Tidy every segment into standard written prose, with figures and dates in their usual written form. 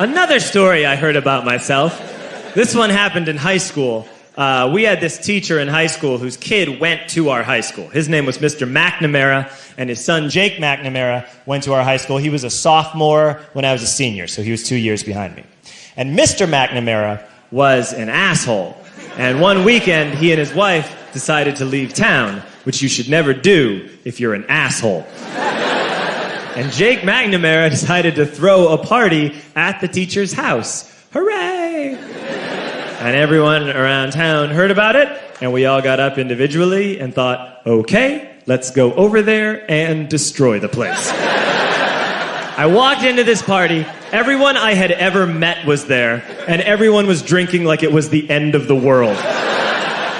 Another story I heard about myself. This one happened in high school. We had this teacher in high school whose kid went to our high school. His name was Mr. McNamara, and his son Jake McNamara went to our high school. He was a sophomore when I was a senior, so he was 2 years behind me. And Mr. McNamara was an asshole. And one weekend, he and his wife decided to leave town, which you should never do if you're an asshole. And Jake McNamara decided to throw a party at the teacher's house. Hooray! And everyone around town heard about it, and we all got up individually and thought, okay, let's go over there and destroy the place. I walked into this party, everyone I had ever met was there, and everyone was drinking like it was the end of the world.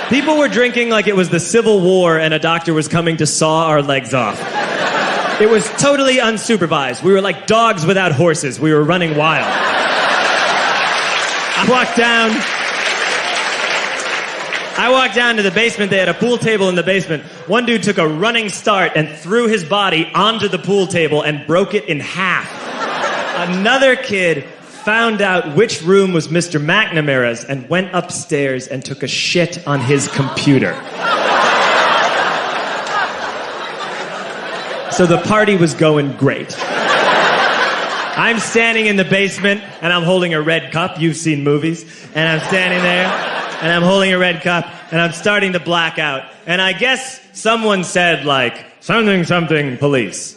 People were drinking like it was the Civil War and a doctor was coming to saw our legs off. It was totally unsupervised. We were like dogs without horses. We were running wild. I walked down to the basement. They had a pool table in the basement. One dude took a running start and threw his body onto the pool table and broke it in half. Another kid found out which room was Mr. McNamara's and went upstairs and took a shit on his computer. So the party was going great. I'm standing in the basement, and I'm holding a red cup. You've seen movies. And I'm standing there, and I'm holding a red cup, and I'm starting to black out. And I guess someone said, like, something, something, police.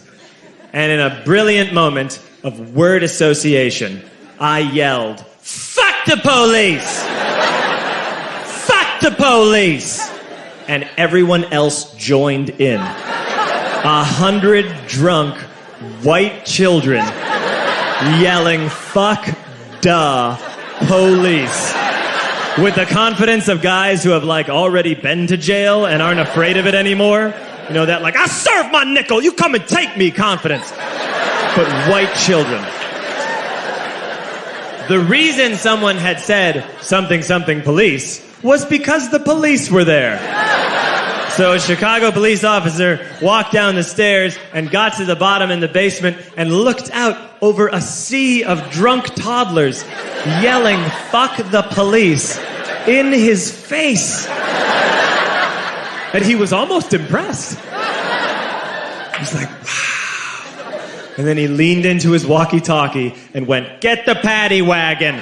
And in a brilliant moment of word association, I yelled, fuck the police! Fuck the police! And everyone else joined in. 100 drunk white children yelling, fuck the police. With the confidence of guys who have, like, already been to jail and aren't afraid of it anymore. You know, that, like, I'll serve my nickel, you come and take me confidence. But white children. The reason someone had said something, something, police was because the police were there. So a Chicago police officer walked down the stairs and got to the bottom in the basement and looked out over a sea of drunk toddlers yelling, fuck the police, in his face. And he was almost impressed. He was like, wow. And then he leaned into his walkie-talkie and went, get the paddy wagon.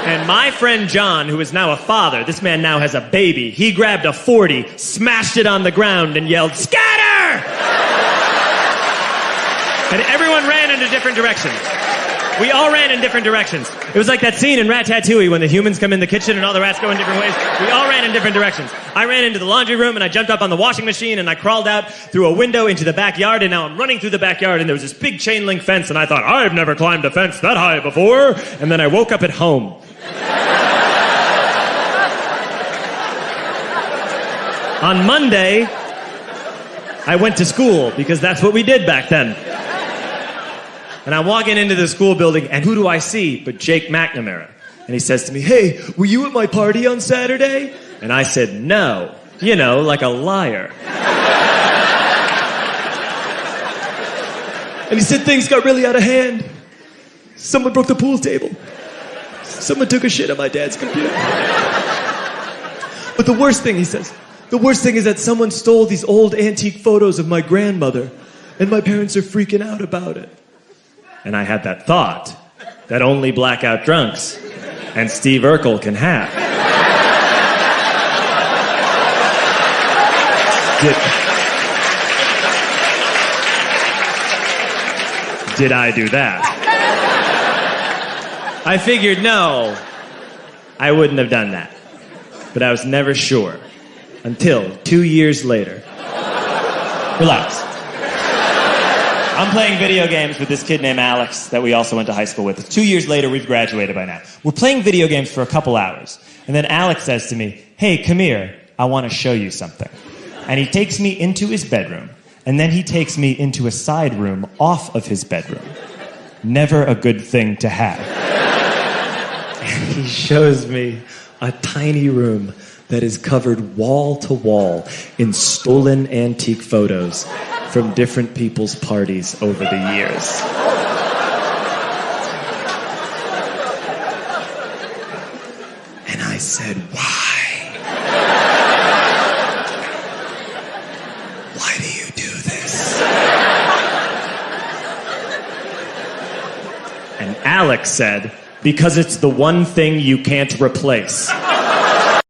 And my friend John, who is now a father, this man now has a baby, he grabbed a 40, smashed it on the ground, and yelled, scatter! And everyone ran in different directions. We all ran in different directions. It was like that scene in Ratatouille when the humans come in the kitchen and all the rats go in different ways. We all ran in different directions. I ran into the laundry room, and I jumped up on the washing machine, and I crawled out through a window into the backyard, and now I'm running through the backyard, and there was this big chain link fence, and I thought, I've never climbed a fence that high before. And then I woke up at home. On Monday, I went to school because that's what we did back then. And I'm walking into the school building, and who do I see but Jake McNamara? And he says to me, hey, were you at my party on Saturday? And I said, no. You know, like a liar. And he said things got really out of hand. Someone broke the pool table. Someone took a shit on my dad's computer. But the worst thing, he says, the worst thing is that someone stole these old antique photos of my grandmother, and my parents are freaking out about it. And I had that thought that only blackout drunks and Steve Urkel can have. Did I do that? I figured, no, I wouldn't have done that. But I was never sure. Until 2 years later. Relax. I'm playing video games with this kid named Alex that we also went to high school with. 2 years later, we've graduated by now. We're playing video games for a couple hours. And then Alex says to me, hey, come here, I want to show you something. And he takes me into his bedroom. And then he takes me into a side room off of his bedroom. Never a good thing to have. And he shows me a tiny room that is covered wall to wall in stolen antique photos from different people's parties over the years. said, why? Why do you do this? And Alex said, because it's the one thing you can't replace.